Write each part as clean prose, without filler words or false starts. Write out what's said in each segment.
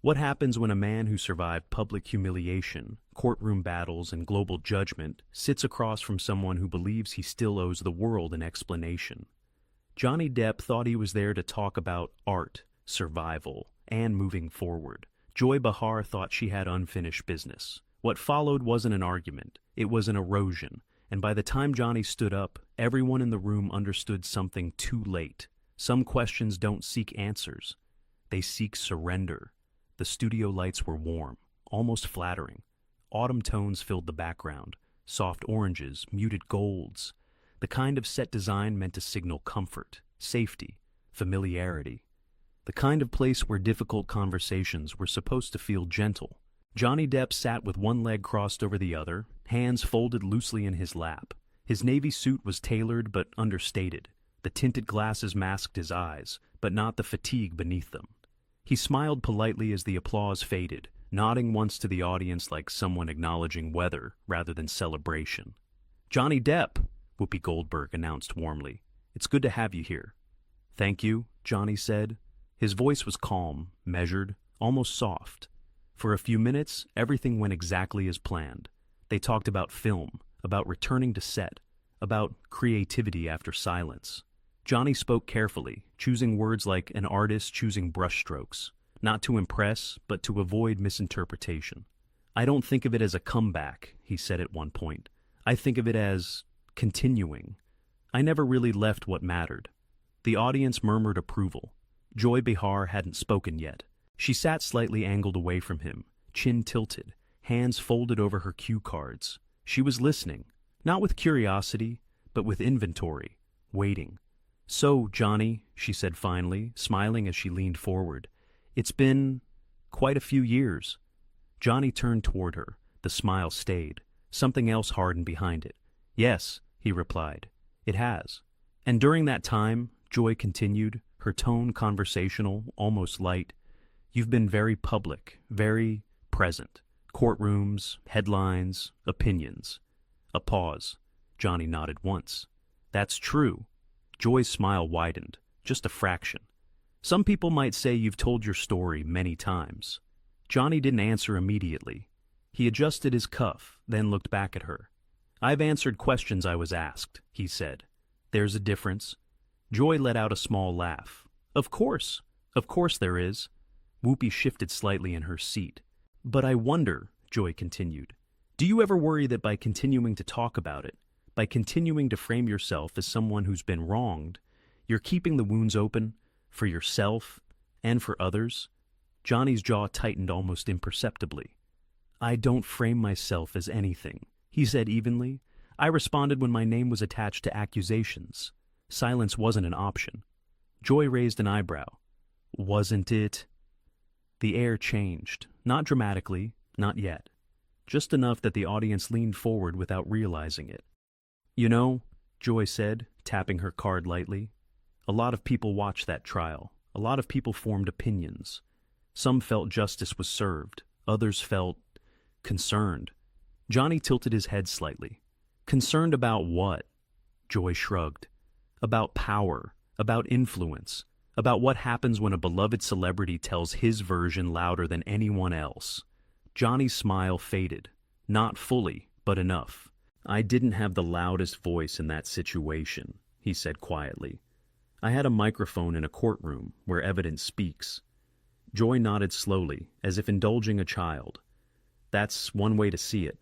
What happens when a man who survived public humiliation, courtroom battles, and global judgment sits across from someone who believes he still owes the world an explanation? Johnny Depp thought he was there to talk about art, survival, and moving forward. Joy Behar thought she had unfinished business. What followed wasn't an argument, it was an erosion, and by the time Johnny stood up, everyone in the room understood something too late. Some questions don't seek answers, they seek surrender. The studio lights were warm, almost flattering. Autumn tones filled the background, soft oranges, muted golds, the kind of set design meant to signal comfort, safety, familiarity. The kind of place where difficult conversations were supposed to feel gentle. Johnny Depp sat with one leg crossed over the other, hands folded loosely in his lap. His navy suit was tailored but understated. The tinted glasses masked his eyes, but not the fatigue beneath them. He smiled politely as the applause faded, nodding once to the audience like someone acknowledging weather rather than celebration. "Johnny Depp," Whoopi Goldberg announced warmly. "It's good to have you here." "Thank you," Johnny said. His voice was calm, measured, almost soft. For a few minutes, everything went exactly as planned. They talked about film, about returning to set, about creativity after silence. Johnny spoke carefully, choosing words like an artist choosing brushstrokes, not to impress, but to avoid misinterpretation. "I don't think of it as a comeback," he said at one point. "I think of it as continuing. I never really left what mattered." The audience murmured approval. Joy Behar hadn't spoken yet. She sat slightly angled away from him, chin tilted, hands folded over her cue cards. She was listening, not with curiosity, but with inventory, waiting. "So, Johnny," she said finally, smiling as she leaned forward, "it's been quite a few years." Johnny turned toward her. The smile stayed. Something else hardened behind it. "Yes," he replied, "it has." "And during that time," Joy continued, her tone conversational, almost light, "you've been very public, very present. Courtrooms, headlines, opinions." A pause. Johnny nodded once. "That's true." Joy's smile widened, just a fraction. "Some people might say you've told your story many times." Johnny didn't answer immediately. He adjusted his cuff, then looked back at her. "I've answered questions I was asked," he said. "There's a difference." Joy let out a small laugh. Of course there is." Whoopi shifted slightly in her seat. "But I wonder," Joy continued, "do you ever worry that by continuing to talk about it, by continuing to frame yourself as someone who's been wronged, you're keeping the wounds open for yourself and for others?" Johnny's jaw tightened almost imperceptibly. "I don't frame myself as anything," he said evenly. "I responded when my name was attached to accusations. Silence wasn't an option." Joy raised an eyebrow. "Wasn't it?" The air changed, not dramatically, not yet. Just enough that the audience leaned forward without realizing it. "You know," Joy said, tapping her card lightly, "a lot of people watched that trial. A lot of people formed opinions. Some felt justice was served. Others felt concerned." Johnny tilted his head slightly. "Concerned about what?" Joy shrugged. "About power, about influence, about what happens when a beloved celebrity tells his version louder than anyone else." Johnny's smile faded. "Not fully, but enough. I didn't have the loudest voice in that situation," he said quietly. "I had a microphone in a courtroom where evidence speaks." Joy nodded slowly, as if indulging a child. "That's one way to see it."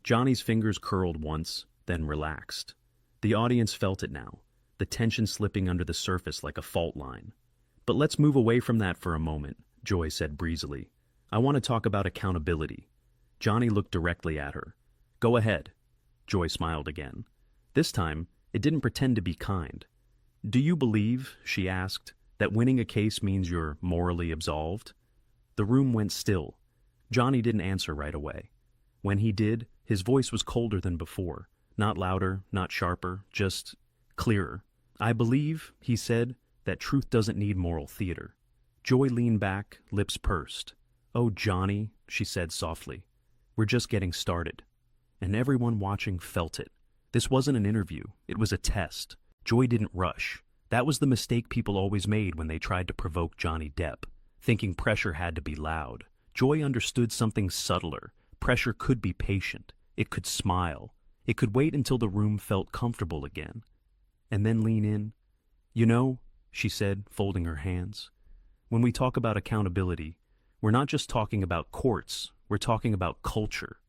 Johnny's fingers curled once, then relaxed. The audience felt it now, the tension slipping under the surface like a fault line. "But let's move away from that for a moment," Joy said breezily. "I want to talk about accountability." Johnny looked directly at her. "Go ahead." Joy smiled again. This time, it didn't pretend to be kind. "Do you believe," she asked, "that winning a case means you're morally absolved?" The room went still. Johnny didn't answer right away. When he did, his voice was colder than before. Not louder, not sharper, just clearer. "I believe," he said, "that truth doesn't need moral theater." Joy leaned back, lips pursed. "Oh, Johnny," she said softly, "we're just getting started." And everyone watching felt it. This wasn't an interview, it was a test. Joy didn't rush. That was the mistake people always made when they tried to provoke Johnny Depp. thinking pressure had to be loud. Joy understood something subtler. Pressure could be patient. It could smile. It could wait until the room felt comfortable again. And then lean in. "You know," she said, folding her hands, "when we talk about accountability, we're not just talking about courts, we're talking about culture."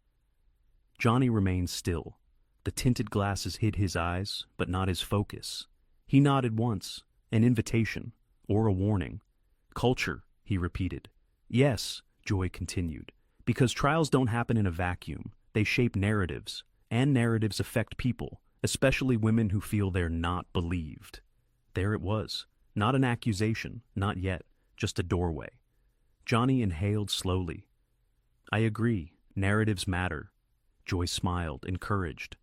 Johnny remained still. The tinted glasses hid his eyes, but not his focus. He nodded once, an invitation, or a warning. "Culture," he repeated. "Yes," Joy continued, "because trials don't happen in a vacuum. They shape narratives, and narratives affect people, especially women who feel they're not believed." There it was. Not an accusation, not yet, just a doorway. Johnny inhaled slowly. "I agree. Narratives matter." Joy smiled, encouraged.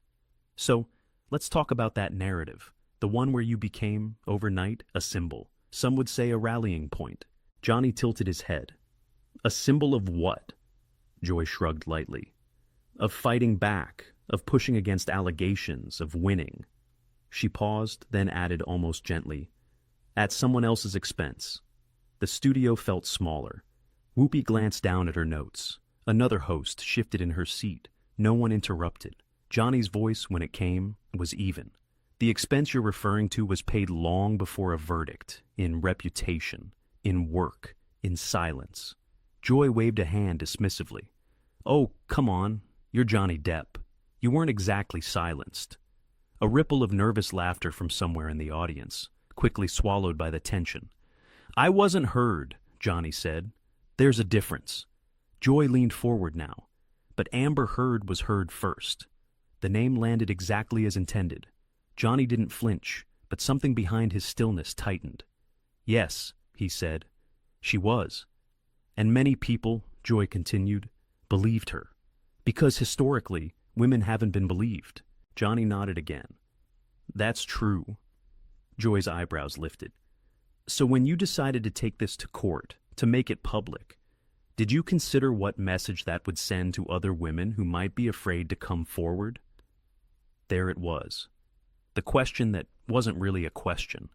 "So, let's talk about that narrative, the one where you became, overnight, a symbol. Some would say a rallying point." Johnny tilted his head. "A symbol of what?" Joy shrugged lightly. "Of fighting back, of pushing against allegations, of winning." She paused, then added almost gently, "At someone else's expense." The studio felt smaller. Whoopi glanced down at her notes. Another host shifted in her seat. No one interrupted. Johnny's voice, when it came, was even. "The expense you're referring to was paid long before a verdict, in reputation, in work, in silence." Joy waved a hand dismissively. "Oh, come on, you're Johnny Depp. You weren't exactly silenced." A ripple of nervous laughter from somewhere in the audience, quickly swallowed by the tension. "I wasn't heard," Johnny said. "There's a difference." Joy leaned forward now, but Amber Heard was heard first. The name landed exactly as intended. Johnny didn't flinch, but something behind his stillness tightened. "Yes," he said, "she was. And many people," Joy continued, "believed her. Because historically, women haven't been believed." Johnny nodded again. "That's true." Joy's eyebrows lifted. "So when you decided to take this to court, to make it public, did you consider what message that would send to other women who might be afraid to come forward?" There it was. The question that wasn't really a question.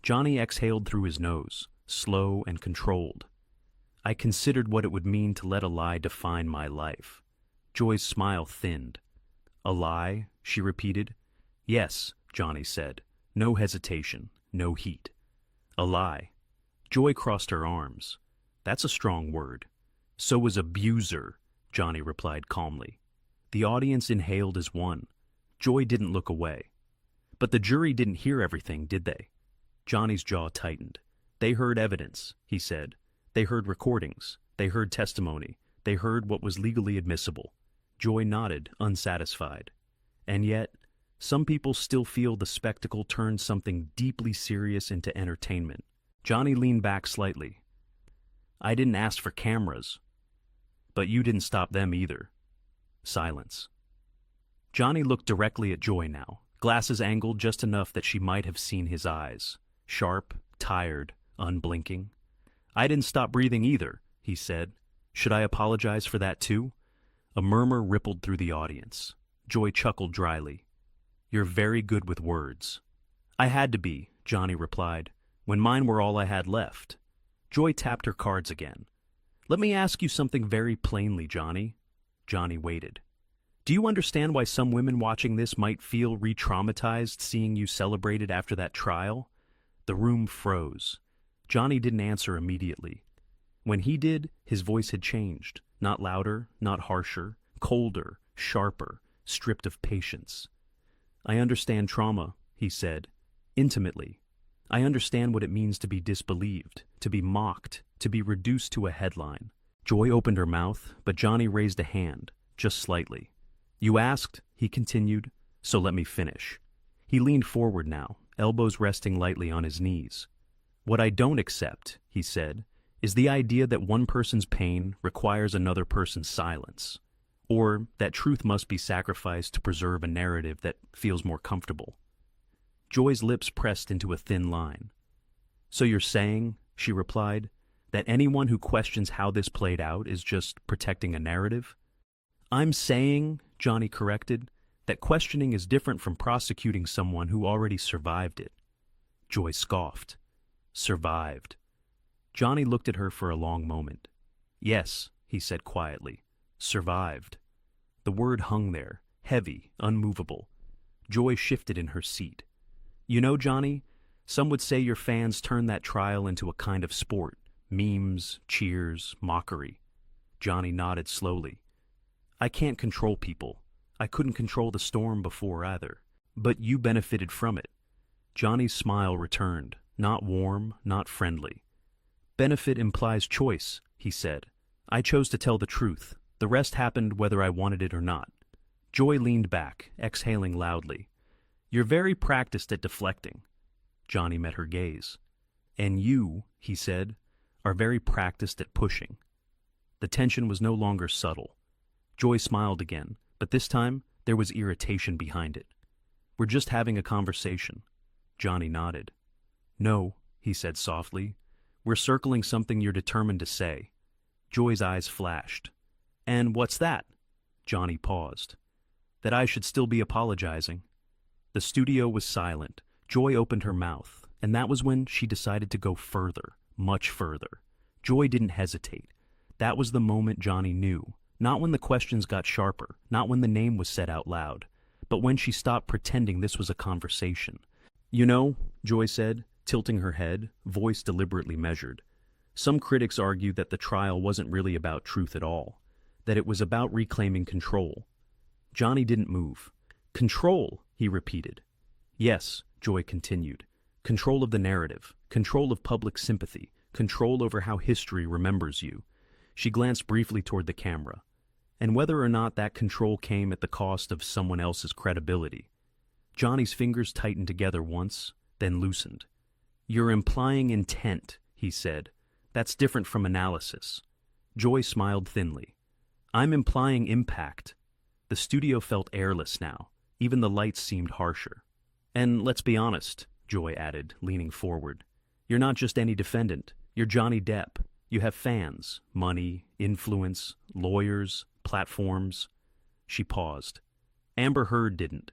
Johnny exhaled through his nose, slow and controlled. "I considered what it would mean to let a lie define my life." Joy's smile thinned. "A lie?" she repeated. "Yes," Johnny said. No hesitation, no heat. "A lie." Joy crossed her arms. "That's a strong word." "So was abuser," Johnny replied calmly. The audience inhaled as one. Joy didn't look away. "But the jury didn't hear everything, did they?" Johnny's jaw tightened. "They heard evidence," he said. "They heard recordings. They heard testimony. They heard what was legally admissible." Joy nodded, unsatisfied. "And yet, some people still feel the spectacle turned something deeply serious into entertainment." Johnny leaned back slightly. "I didn't ask for cameras." "But you didn't stop them either." Silence. Johnny looked directly at Joy now, glasses angled just enough that she might have seen his eyes. Sharp, tired, unblinking. "I didn't stop breathing either," he said. "Should I apologize for that too?" A murmur rippled through the audience. Joy chuckled dryly. "You're very good with words." "I had to be," Johnny replied, "when mine were all I had left." Joy tapped her cards again. "Let me ask you something very plainly, Johnny." Johnny waited. "Do you understand why some women watching this might feel re-traumatized seeing you celebrated after that trial?" The room froze. Johnny didn't answer immediately. When he did, his voice had changed. Not louder, not harsher, colder, sharper, stripped of patience. "I understand trauma," he said, "intimately. I understand what it means to be disbelieved, to be mocked, to be reduced to a headline." Joy opened her mouth, but Johnny raised a hand, just slightly. "You asked," he continued, "so let me finish." He leaned forward now, elbows resting lightly on his knees. "What I don't accept," he said, "is the idea that one person's pain requires another person's silence, or that truth must be sacrificed to preserve a narrative that feels more comfortable." Joy's lips pressed into a thin line. "So you're saying," she replied, "that anyone who questions how this played out is just protecting a narrative?" "I'm saying," Johnny corrected, "that questioning is different from prosecuting someone who already survived it." Joy scoffed. "Survived." Johnny looked at her for a long moment. Yes, he said quietly. Survived. The word hung there, heavy, unmovable. Joy shifted in her seat. You know, Johnny, some would say your fans turned that trial into a kind of sport. Memes, cheers, mockery. Johnny nodded slowly. I can't control people. I couldn't control the storm before either. But you benefited from it. Johnny's smile returned, not warm, not friendly. Benefit implies choice, he said. I chose to tell the truth. The rest happened whether I wanted it or not. Joy leaned back, exhaling loudly. You're very practiced at deflecting. Johnny met her gaze. And you, he said, are very practiced at pushing. The tension was no longer subtle. Joy smiled again, but this time there was irritation behind it. We're just having a conversation. Johnny nodded. No, he said softly. We're circling something you're determined to say. Joy's eyes flashed. And what's that? Johnny paused. That I should still be apologizing. The studio was silent. Joy opened her mouth, and that was when she decided to go further, much further. Joy didn't hesitate. That was the moment Johnny knew. Not when the questions got sharper, not when the name was said out loud, but when she stopped pretending this was a conversation. You know, Joy said, tilting her head, voice deliberately measured. Some critics argue that the trial wasn't really about truth at all, that it was about reclaiming control. Johnny didn't move. Control, he repeated. Yes, Joy continued. Control of the narrative, control of public sympathy, control over how history remembers you. She glanced briefly toward the camera. And whether or not that control came at the cost of someone else's credibility. Johnny's fingers tightened together once, then loosened. You're implying intent, he said. That's different from analysis. Joy smiled thinly. I'm implying impact. The studio felt airless now. Even the lights seemed harsher. And let's be honest, Joy added, leaning forward. You're not just any defendant. You're Johnny Depp. You have fans, money, influence, lawyers, platforms. She paused. Amber Heard didn't.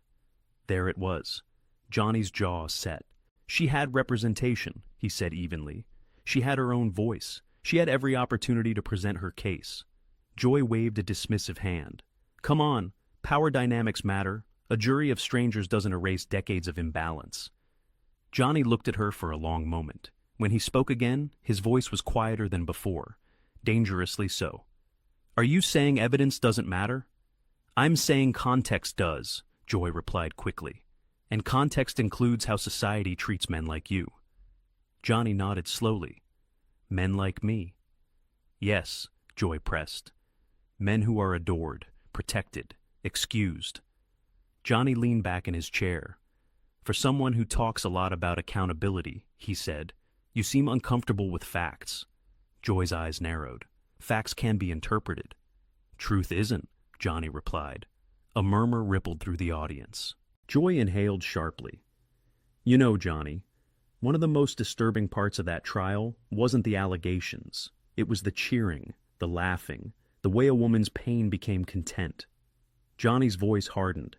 There it was. Johnny's jaw set. She had representation, he said evenly. She had her own voice. She had every opportunity to present her case. Joy waved a dismissive hand. Come on, power dynamics matter. A jury of strangers doesn't erase decades of imbalance. Johnny looked at her for a long moment. When he spoke again, his voice was quieter than before, dangerously so. Are you saying evidence doesn't matter? I'm saying context does, Joy replied quickly. And context includes how society treats men like you. Johnny nodded slowly. Men like me? Yes, Joy pressed. Men who are adored, protected, excused. Johnny leaned back in his chair. For someone who talks a lot about accountability, he said, you seem uncomfortable with facts. Joy's eyes narrowed. Facts can be interpreted. Truth isn't, Johnny replied. A murmur rippled through the audience. Joy inhaled sharply. You know, Johnny, one of the most disturbing parts of that trial wasn't the allegations. It was the cheering, the laughing, the way a woman's pain became content. Johnny's voice hardened.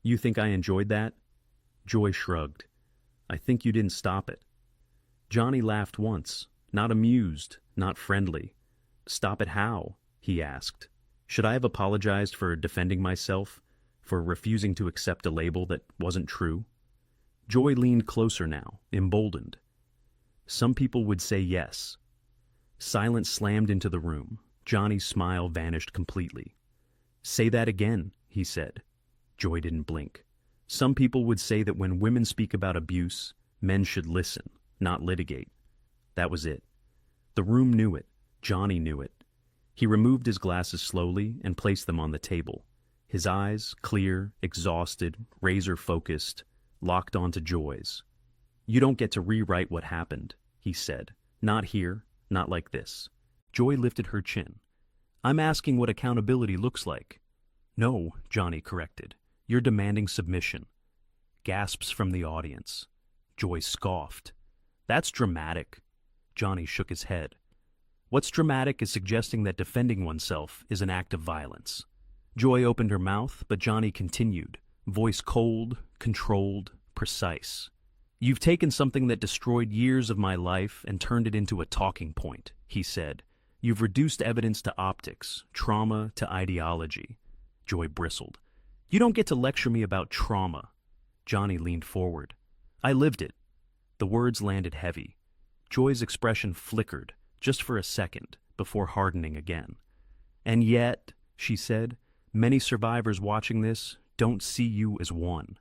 You think I enjoyed that? Joy shrugged. I think you didn't stop it. Johnny laughed once, not amused, not friendly. Stop it how? He asked. Should I have apologized for defending myself, for refusing to accept a label that wasn't true? Joy leaned closer now, emboldened. Some people would say yes. Silence slammed into the room. Johnny's smile vanished completely. Say that again, he said. Joy didn't blink. Some people would say that when women speak about abuse, men should listen, not litigate. That was it. The room knew it. Johnny knew it. He removed his glasses slowly and placed them on the table. His eyes, clear, exhausted, razor-focused, locked onto Joy's. You don't get to rewrite what happened, he said. Not here, not like this. Joy lifted her chin. I'm asking what accountability looks like. No, Johnny corrected. You're demanding submission. Gasps from the audience. Joy scoffed. That's dramatic. Johnny shook his head. What's dramatic is suggesting that defending oneself is an act of violence. Joy opened her mouth, but Johnny continued, voice cold, controlled, precise. "You've taken something that destroyed years of my life and turned it into a talking point," he said. "You've reduced evidence to optics, trauma to ideology." Joy bristled. "You don't get to lecture me about trauma." Johnny leaned forward. "I lived it." The words landed heavy. Joy's expression flickered, just for a second, before hardening again. "And yet," she said, "many survivors watching this don't see you as one."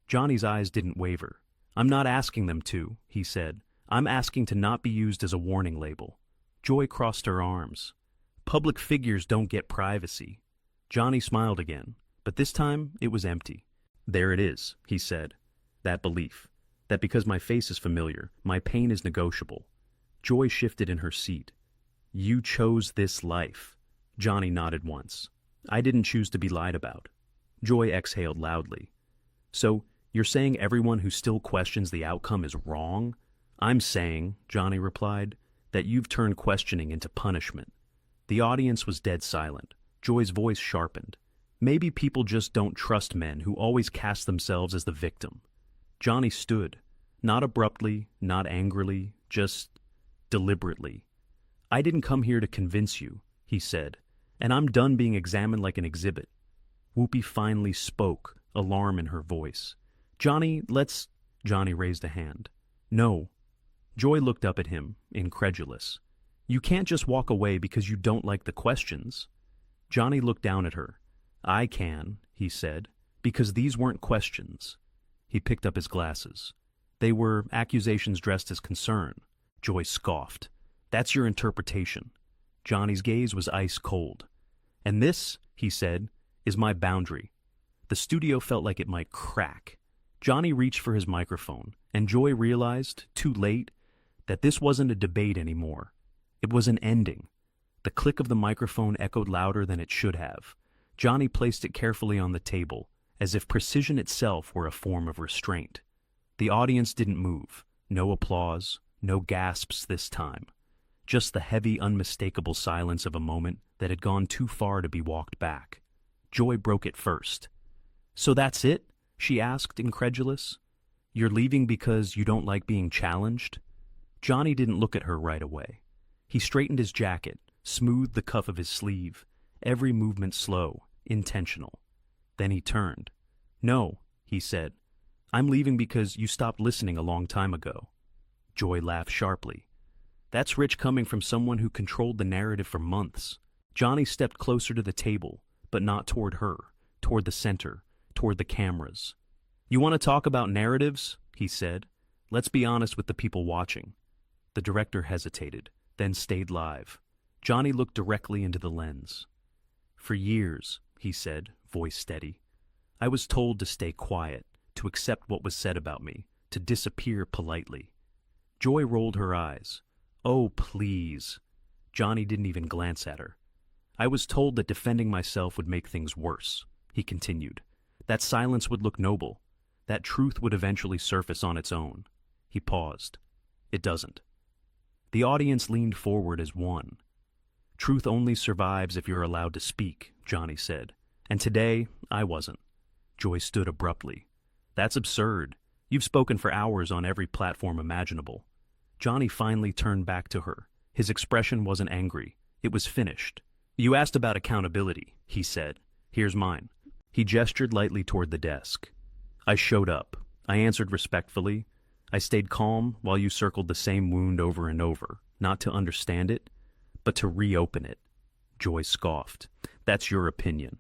Johnny's eyes didn't waver. "I'm not asking them to," he said. "I'm asking to not be used as a warning label." Joy crossed her arms. "Public figures don't get privacy." Johnny smiled again, but this time it was empty. "There it is," he said. "That belief. That because my face is familiar, my pain is negotiable." Joy shifted in her seat. "You chose this life." Johnny nodded once. "I didn't choose to be lied about." Joy exhaled loudly. "So, you're saying everyone who still questions the outcome is wrong?" "I'm saying," Johnny replied, "that you've turned questioning into punishment." The audience was dead silent. Joy's voice sharpened. "Maybe people just don't trust men who always cast themselves as the victim." Johnny stood, not abruptly, not angrily, just deliberately. "I didn't come here to convince you," he said, "and I'm done being examined like an exhibit." Whoopi finally spoke, alarm in her voice. "Johnny, let's—" Johnny raised a hand. "No." Joy looked up at him, incredulous. "You can't just walk away because you don't like the questions." Johnny looked down at her. "I can," he said, "because these weren't questions." He picked up his glasses. "They were accusations dressed as concern." Joy scoffed. "That's your interpretation." Johnny's gaze was ice cold. "And this," he said, "is my boundary." The studio felt like it might crack. Johnny reached for his microphone, and Joy realized, too late, that this wasn't a debate anymore. It was an ending. The click of the microphone echoed louder than it should have. Johnny placed it carefully on the table, as if precision itself were a form of restraint. The audience didn't move. No applause, no gasps this time. Just the heavy, unmistakable silence of a moment that had gone too far to be walked back. Joy broke it first. "So that's it?" she asked, incredulous. "You're leaving because you don't like being challenged?" Johnny didn't look at her right away. He straightened his jacket, smoothed the cuff of his sleeve, every movement slow, intentional. Then he turned. "No," he said. "I'm leaving because you stopped listening a long time ago." Joy laughed sharply. "That's rich coming from someone who controlled the narrative for months." Johnny stepped closer to the table, but not toward her, toward the center, toward the cameras. "You want to talk about narratives?" he said. "Let's be honest with the people watching." The director hesitated, then stayed live. Johnny looked directly into the lens. "For years," he said, voice steady, "I was told to stay quiet, to accept what was said about me, to disappear politely." Joy rolled her eyes. "Oh, please." Johnny didn't even glance at her. "I was told that defending myself would make things worse," he continued. "That silence would look noble. That truth would eventually surface on its own." He paused. "It doesn't." The audience leaned forward as one. "Truth only survives if you're allowed to speak," Johnny said. "And today, I wasn't." Joy stood abruptly. "That's absurd. You've spoken for hours on every platform imaginable." Johnny finally turned back to her. His expression wasn't angry. It was finished. "You asked about accountability," he said. "Here's mine." He gestured lightly toward the desk. "I showed up. I answered respectfully. I stayed calm while you circled the same wound over and over, not to understand it, but to reopen it." Joy scoffed. "That's your opinion."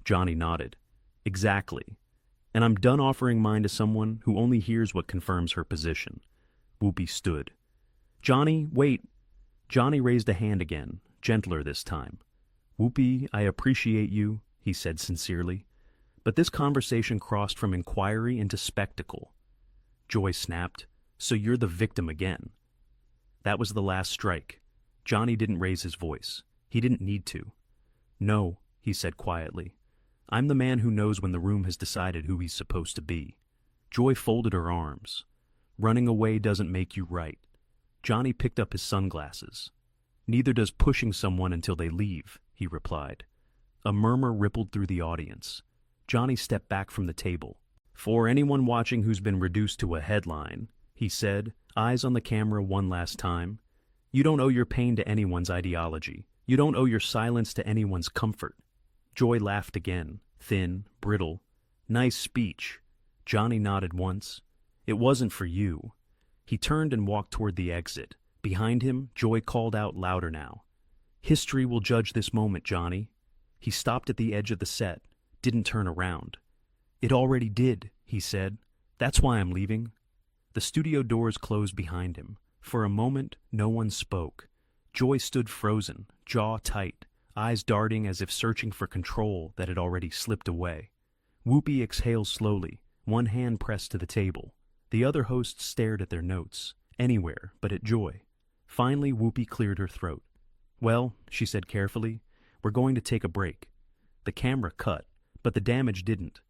Johnny nodded. "Exactly. And I'm done offering mine to someone who only hears what confirms her position." Whoopi stood. "Johnny, wait." Johnny raised a hand again, gentler this time. "Whoopi, I appreciate you," he said sincerely. But this conversation crossed from inquiry into spectacle. Joy snapped. "So you're the victim again." That was the last strike. Johnny didn't raise his voice. He didn't need to. "No," he said quietly. "I'm the man who knows when the room has decided who he's supposed to be." Joy folded her arms. "Running away doesn't make you right." Johnny picked up his sunglasses. "Neither does pushing someone until they leave," he replied. A murmur rippled through the audience. Johnny stepped back from the table. For anyone watching who's been reduced to a headline, he said, eyes on the camera one last time, you don't owe your pain to anyone's ideology. You don't owe your silence to anyone's comfort. Joy laughed again, thin, brittle. Nice speech. Johnny nodded once. It wasn't for you. He turned and walked toward the exit. Behind him, Joy called out louder now. History will judge this moment, Johnny. He stopped at the edge of the set, didn't turn around. It already did, he said. That's why I'm leaving. The studio doors closed behind him. For a moment, no one spoke. Joy stood frozen, jaw tight, eyes darting as if searching for control that had already slipped away. Whoopi exhaled slowly, one hand pressed to the table. The other hosts stared at their notes, anywhere but at Joy. Finally, Whoopi cleared her throat. Well, she said carefully, we're going to take a break. The camera cut, but the damage didn't.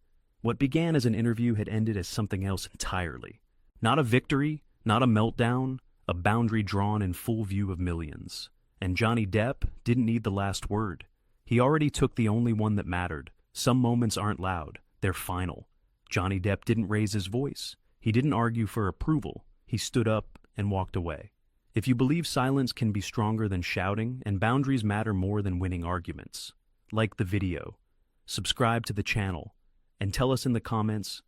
What began as an interview had ended as something else entirely. Not a victory, not a meltdown, a boundary drawn in full view of millions. And Johnny Depp didn't need the last word. He already took the only one that mattered. Some moments aren't loud, they're final. Johnny Depp didn't raise his voice. He didn't argue for approval. He stood up and walked away. If you believe silence can be stronger than shouting and boundaries matter more than winning arguments, like the video, subscribe to the channel, and tell us in the comments,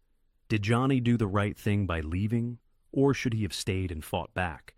did Johnny do the right thing by leaving, or should he have stayed and fought back?